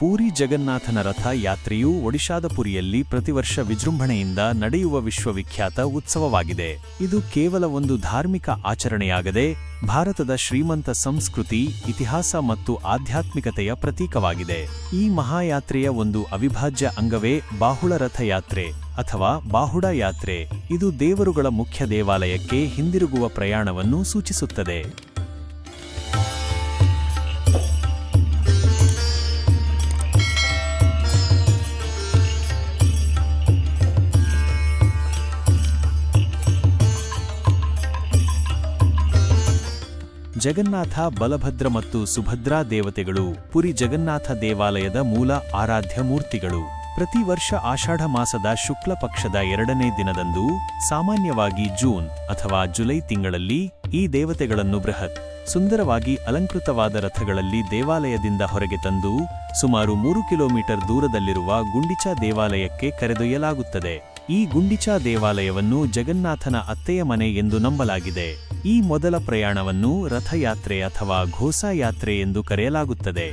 ಪೂರಿ ಜಗನ್ನಾಥನ ರಥ ಯಾತ್ರೆಯು ಒಡಿಶಾದ ಪುರಿಯಲ್ಲಿ ಪ್ರತಿವರ್ಷ ವಿಜೃಂಭಣೆಯಿಂದ ನಡೆಯುವ ವಿಶ್ವವಿಖ್ಯಾತ ಉತ್ಸವವಾಗಿದೆ. ಇದು ಕೇವಲ ಒಂದು ಧಾರ್ಮಿಕ ಆಚರಣೆಯಾಗದೆ ಭಾರತದ ಶ್ರೀಮಂತ ಸಂಸ್ಕೃತಿ, ಇತಿಹಾಸ ಮತ್ತು ಆಧ್ಯಾತ್ಮಿಕತೆಯ ಪ್ರತೀಕವಾಗಿದೆ. ಈ ಮಹಾಯಾತ್ರೆಯ ಒಂದು ಅವಿಭಾಜ್ಯ ಅಂಗವೇ ಬಾಹುಳ ರಥಯಾತ್ರೆ ಅಥವಾ ಬಾಹುಡ ಯಾತ್ರೆ. ಇದು ದೇವರುಗಳ ಮುಖ್ಯ ದೇವಾಲಯಕ್ಕೆ ಹಿಂದಿರುಗುವ ಪ್ರಯಾಣವನ್ನು ಸೂಚಿಸುತ್ತದೆ. ಜಗನ್ನಾಥ, ಬಲಭದ್ರ ಮತ್ತು ಸುಭದ್ರಾ ದೇವತೆಗಳು ಪುರಿ ಜಗನ್ನಾಥ ದೇವಾಲಯದ ಮೂಲ ಆರಾಧ್ಯ ಮೂರ್ತಿಗಳು. ಪ್ರತಿ ವರ್ಷ ಆಷಾಢ ಮಾಸದ ಶುಕ್ಲ ಪಕ್ಷದ 2ನೇ ದಿನದಂದು, ಸಾಮಾನ್ಯವಾಗಿ ಜೂನ್ ಅಥವಾ ಜುಲೈ ತಿಂಗಳಲ್ಲಿ, ಈ ದೇವತೆಗಳನ್ನು ಬೃಹತ್, ಸುಂದರವಾಗಿ ಅಲಂಕೃತವಾದ ರಥಗಳಲ್ಲಿ ದೇವಾಲಯದಿಂದ ಹೊರಗೆ ತಂದು ಸುಮಾರು 3 ಕಿಲೋಮೀಟರ್ ದೂರದಲ್ಲಿರುವ ಗುಂಡಿಚಾ ದೇವಾಲಯಕ್ಕೆ ಕರೆದೊಯ್ಯಲಾಗುತ್ತದೆ. ಈ ಗುಂಡಿಚಾ ದೇವಾಲಯವನ್ನು ಜಗನ್ನಾಥನ ಅತ್ತೆಯ ಮನೆ ಎಂದು ನಂಬಲಾಗಿದೆ. ಈ ಮೊದಲ ಪ್ರಯಾಣವನ್ನು ರಥಯಾತ್ರೆ ಅಥವಾ ಘೋಸಾ ಯಾತ್ರೆ ಎಂದು ಕರೆಯಲಾಗುತ್ತದೆ.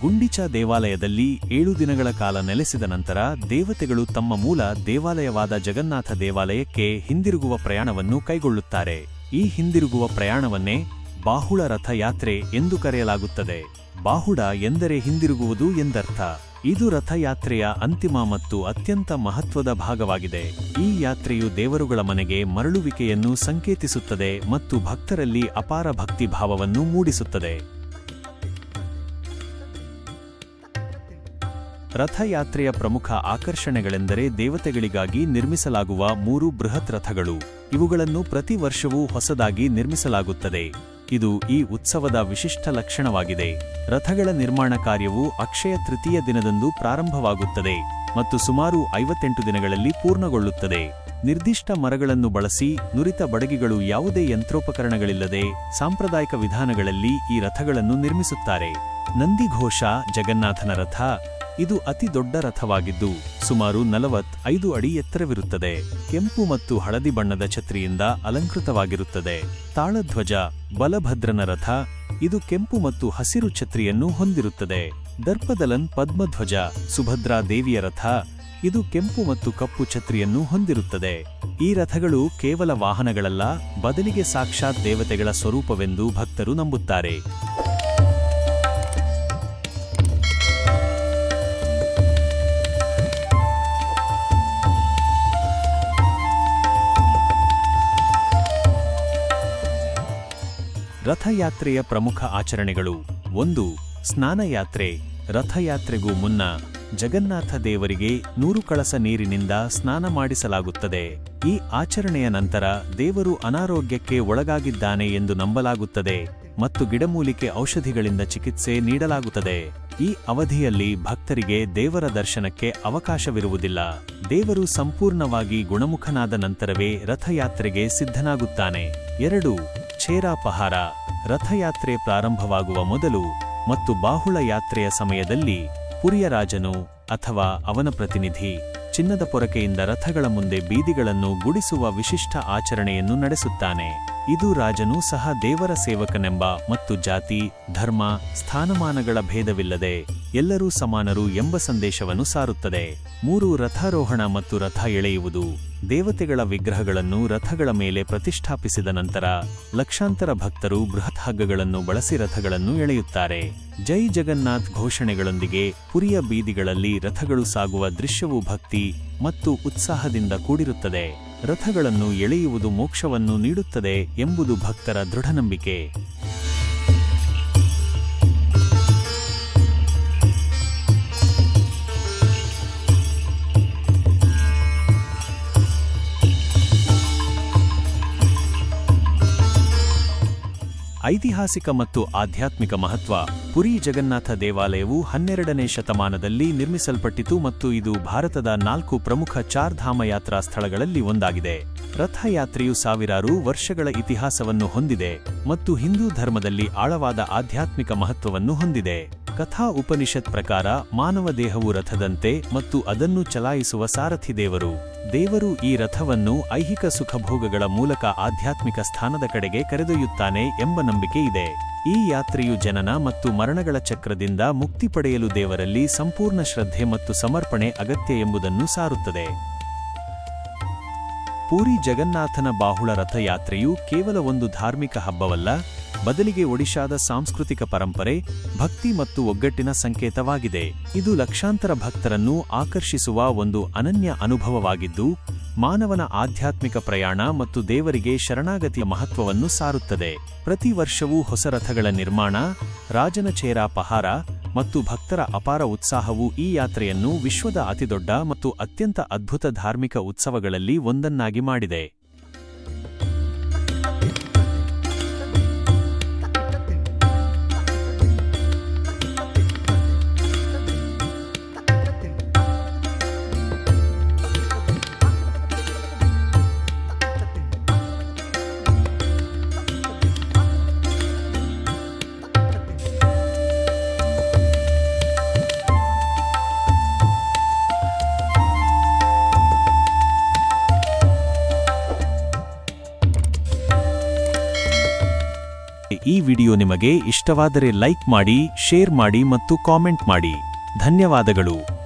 ಗುಂಡಿಚಾ ದೇವಾಲಯದಲ್ಲಿ 7 ದಿನಗಳ ಕಾಲ ನೆಲೆಸಿದ ನಂತರ ದೇವತೆಗಳು ತಮ್ಮ ಮೂಲ ದೇವಾಲಯವಾದ ಜಗನ್ನಾಥ ದೇವಾಲಯಕ್ಕೆ ಹಿಂದಿರುಗುವ ಪ್ರಯಾಣವನ್ನು ಕೈಗೊಳ್ಳುತ್ತಾರೆ. ಈ ಹಿಂದಿರುಗುವ ಪ್ರಯಾಣವನ್ನೇ ಬಾಹುಳ ರಥಯಾತ್ರೆ ಎಂದು ಕರೆಯಲಾಗುತ್ತದೆ. ಬಾಹುಡ ಎಂದರೆ ಹಿಂದಿರುಗುವುದು ಎಂದರ್ಥ. ಇದು ರಥಯಾತ್ರೆಯ ಅಂತಿಮ ಮತ್ತು ಅತ್ಯಂತ ಮಹತ್ವದ ಭಾಗವಾಗಿದೆ. ಈ ಯಾತ್ರೆಯು ದೇವರುಗಳ ಮನೆಗೆ ಮರಳುವಿಕೆಯನ್ನು ಸಂಕೇತಿಸುತ್ತದೆ ಮತ್ತು ಭಕ್ತರಲ್ಲಿ ಅಪಾರ ಭಕ್ತಿ ಭಾವವನ್ನು ಮೂಡಿಸುತ್ತದೆ. ರಥಯಾತ್ರೆಯ ಪ್ರಮುಖ ಆಕರ್ಷಣೆಗಳೆಂದರೆ ದೇವತೆಗಳಿಗಾಗಿ ನಿರ್ಮಿಸಲಾಗುವ 3 ಬೃಹತ್ ರಥಗಳು. ಇವುಗಳನ್ನು ಪ್ರತಿ ವರ್ಷವೂ ಹೊಸದಾಗಿ ನಿರ್ಮಿಸಲಾಗುತ್ತದೆ. ಇದು ಈ ಉತ್ಸವದ ವಿಶಿಷ್ಟ ಲಕ್ಷಣವಾಗಿದೆ. ರಥಗಳ ನಿರ್ಮಾಣ ಕಾರ್ಯವು ಅಕ್ಷಯ ತೃತೀಯ ದಿನದಂದು ಪ್ರಾರಂಭವಾಗುತ್ತದೆ ಮತ್ತು ಸುಮಾರು 58 ದಿನಗಳಲ್ಲಿ ಪೂರ್ಣಗೊಳ್ಳುತ್ತದೆ. ನಿರ್ದಿಷ್ಟ ಮರಗಳನ್ನು ಬಳಸಿ, ನುರಿತ ಬಡಗಿಗಳು ಯಾವುದೇ ಯಂತ್ರೋಪಕರಣಗಳಿಲ್ಲದೆ ಸಾಂಪ್ರದಾಯಿಕ ವಿಧಾನಗಳಲ್ಲಿ ಈ ರಥಗಳನ್ನು ನಿರ್ಮಿಸುತ್ತಾರೆ. ನಂದಿಘೋಷ ಜಗನ್ನಾಥನ ರಥ. ಇದು ಅತಿ ದೊಡ್ಡ ರಥವಾಗಿದ್ದು ಸುಮಾರು 45 ಅಡಿ ಎತ್ತರವಿರುತ್ತದೆ. ಕೆಂಪು ಮತ್ತು ಹಳದಿ ಬಣ್ಣದ ಛತ್ರಿಯಿಂದ ಅಲಂಕೃತವಾಗಿರುತ್ತದೆ. ತಾಳಧ್ವಜ ಬಲಭದ್ರನ ರಥ. ಇದು ಕೆಂಪು ಮತ್ತು ಹಸಿರು ಛತ್ರಿಯನ್ನು ಹೊಂದಿರುತ್ತದೆ. ದರ್ಪದಲನ್ ಪದ್ಮಧ್ವಜ ಸುಭದ್ರಾ ದೇವಿಯ ರಥ. ಇದು ಕೆಂಪು ಮತ್ತು ಕಪ್ಪು ಛತ್ರಿಯನ್ನು ಹೊಂದಿರುತ್ತದೆ. ಈ ರಥಗಳು ಕೇವಲ ವಾಹನಗಳಲ್ಲ, ಬದಲಿಗೆ ಸಾಕ್ಷಾತ್ ದೇವತೆಗಳ ಸ್ವರೂಪವೆಂದು ಭಕ್ತರು ನಂಬುತ್ತಾರೆ. ರಥಯಾತ್ರೆಯ ಪ್ರಮುಖ ಆಚರಣೆಗಳು. 1. ಸ್ನಾನಯಾತ್ರೆ. ರಥಯಾತ್ರೆಗೂ ಮುನ್ನ ಜಗನ್ನಾಥ ದೇವರಿಗೆ 100 ಕಳಸ ನೀರಿನಿಂದ ಸ್ನಾನ ಮಾಡಿಸಲಾಗುತ್ತದೆ. ಈ ಆಚರಣೆಯ ನಂತರ ದೇವರು ಅನಾರೋಗ್ಯಕ್ಕೆ ಒಳಗಾಗಿದ್ದಾನೆ ಎಂದು ನಂಬಲಾಗುತ್ತದೆ ಮತ್ತು ಗಿಡಮೂಲಿಕೆ ಔಷಧಿಗಳಿಂದ ಚಿಕಿತ್ಸೆ ನೀಡಲಾಗುತ್ತದೆ. ಈ ಅವಧಿಯಲ್ಲಿ ಭಕ್ತರಿಗೆ ದೇವರ ದರ್ಶನಕ್ಕೆ ಅವಕಾಶವಿರುವುದಿಲ್ಲ. ದೇವರು ಸಂಪೂರ್ಣವಾಗಿ ಗುಣಮುಖನಾದ ನಂತರವೇ ರಥಯಾತ್ರೆಗೆ ಸಿದ್ಧನಾಗುತ್ತಾನೆ. 2. ಛೇರಾಪಹಾರ. ರಥಯಾತ್ರೆ ಪ್ರಾರಂಭವಾಗುವ ಮೊದಲು ಮತ್ತು ಬಾಹುಳ ಯಾತ್ರೆಯ ಸಮಯದಲ್ಲಿ ಪುರಿಯ ರಾಜನು ಅಥವಾ ಅವನ ಪ್ರತಿನಿಧಿ ಚಿನ್ನದ ಪೊರಕೆಯಿಂದ ರಥಗಳ ಮುಂದೆ ಬೀದಿಗಳನ್ನು ಗುಡಿಸುವ ವಿಶಿಷ್ಟ ಆಚರಣೆಯನ್ನು ನಡೆಸುತ್ತಾನೆ. ಇದು ರಾಜನೂ ಸಹ ದೇವರ ಸೇವಕನೆಂಬ ಮತ್ತು ಜಾತಿ, ಧರ್ಮ, ಸ್ಥಾನಮಾನಗಳ ಭೇದವಿಲ್ಲದೆ ಎಲ್ಲರೂ ಸಮಾನರು ಎಂಬ ಸಂದೇಶವನ್ನು ಸಾರುತ್ತದೆ. 3. ರಥಾರೋಹಣ ಮತ್ತು ರಥ ಎಳೆಯುವುದು. ದೇವತೆಗಳ ವಿಗ್ರಹಗಳನ್ನು ರಥಗಳ ಮೇಲೆ ಪ್ರತಿಷ್ಠಾಪಿಸಿದ ನಂತರ ಲಕ್ಷಾಂತರ ಭಕ್ತರು ಬೃಹತ್ ಹಗ್ಗಗಳನ್ನು ಬಳಸಿ ರಥಗಳನ್ನು ಎಳೆಯುತ್ತಾರೆ. ಜೈ ಜಗನ್ನಾಥ್ ಘೋಷಣೆಗಳೊಂದಿಗೆ ಪುರಿಯ ಬೀದಿಗಳಲ್ಲಿ ರಥಗಳು ಸಾಗುವ ದೃಶ್ಯವು ಭಕ್ತಿ ಮತ್ತು ಉತ್ಸಾಹದಿಂದ ಕೂಡಿರುತ್ತದೆ. ರಥಗಳನ್ನು ಎಳೆಯುವುದು ಮೋಕ್ಷವನ್ನು ನೀಡುತ್ತದೆ ಎಂಬುದು ಭಕ್ತರ ದೃಢನಂಬಿಕೆ. ಐತಿಹಾಸಿಕ ಮತ್ತು ಆಧ್ಯಾತ್ಮಿಕ ಮಹತ್ವ. ಪುರಿ ಜಗನ್ನಾಥ ದೇವಾಲಯವು 12ನೇ ಶತಮಾನದಲ್ಲಿ ನಿರ್ಮಿಸಲ್ಪಟ್ಟಿತು ಮತ್ತು ಇದು ಭಾರತದ 4 ಪ್ರಮುಖ ಚಾರ್ಧಾಮ ಯಾತ್ರಾ ಸ್ಥಳಗಳಲ್ಲಿ ಒಂದಾಗಿದೆ. ರಥಯಾತ್ರೆಯು ಸಾವಿರಾರು ವರ್ಷಗಳ ಇತಿಹಾಸವನ್ನು ಹೊಂದಿದೆ ಮತ್ತು ಹಿಂದೂ ಧರ್ಮದಲ್ಲಿ ಆಳವಾದ ಆಧ್ಯಾತ್ಮಿಕ ಮಹತ್ವವನ್ನು ಹೊಂದಿದೆ. ಕಥಾ ಉಪನಿಷತ್ ಪ್ರಕಾರ ಮಾನವ ದೇಹವು ರಥದಂತೆ ಮತ್ತು ಅದನ್ನು ಚಲಾಯಿಸುವ ಸಾರಥಿ ದೇವರು. ದೇವರು ಈ ರಥವನ್ನು ಐಹಿಕ ಸುಖಭೋಗಗಳ ಮೂಲಕ ಆಧ್ಯಾತ್ಮಿಕ ಸ್ಥಾನದ ಕಡೆಗೆ ಕರೆದೊಯ್ಯುತ್ತಾನೆ ಎಂಬ ನಂಬಿಕೆ ಇದೆ. ಈ ಯಾತ್ರೆಯು ಜನನ ಮತ್ತು ಮರಣಗಳ ಚಕ್ರದಿಂದ ಮುಕ್ತಿ ಪಡೆಯಲು ದೇವರಲ್ಲಿ ಸಂಪೂರ್ಣ ಶ್ರದ್ಧೆ ಮತ್ತು ಸಮರ್ಪಣೆ ಅಗತ್ಯ ಎಂಬುದನ್ನು ಸಾರುತ್ತದೆ. ಪೂರಿ ಜಗನ್ನಾಥನ ಬಾಹುಳ ರಥಯಾತ್ರೆಯು ಕೇವಲ ಒಂದು ಧಾರ್ಮಿಕ ಹಬ್ಬವಲ್ಲ, ಬದಲಿಗೆ ಒಡಿಶಾದ ಸಾಂಸ್ಕೃತಿಕ ಪರಂಪರೆ, ಭಕ್ತಿ ಮತ್ತು ಒಗ್ಗಟ್ಟಿನ ಸಂಕೇತವಾಗಿದೆ. ಇದು ಲಕ್ಷಾಂತರ ಭಕ್ತರನ್ನು ಆಕರ್ಷಿಸುವ ಒಂದು ಅನನ್ಯ ಅನುಭವವಾಗಿದ್ದು, ಮಾನವನ ಆಧ್ಯಾತ್ಮಿಕ ಪ್ರಯಾಣ ಮತ್ತು ದೇವರಿಗೆ ಶರಣಾಗತಿಯ ಮಹತ್ವವನ್ನು ಸಾರುತ್ತದೆ. ಪ್ರತಿ ವರ್ಷವೂ ಹೊಸ ರಥಗಳ ನಿರ್ಮಾಣ, ರಾಜನ ಚೇರಾ ಪಹಾರ ಮತ್ತು ಭಕ್ತರ ಅಪಾರ ಉತ್ಸಾಹವು ಈ ಯಾತ್ರೆಯನ್ನು ವಿಶ್ವದ ಅತಿದೊಡ್ಡ ಮತ್ತು ಅತ್ಯಂತ ಅದ್ಭುತ ಧಾರ್ಮಿಕ ಉತ್ಸವಗಳಲ್ಲಿ ಒಂದನ್ನಾಗಿ ಮಾಡಿದೆ. ಈ ವಿಡಿಯೋ ನಿಮಗೆ ಇಷ್ಟವಾದರೆ ಲೈಕ್ ಮಾಡಿ, ಶೇರ್ ಮಾಡಿ ಮತ್ತು ಕಾಮೆಂಟ್ ಮಾಡಿ. ಧನ್ಯವಾದಗಳು.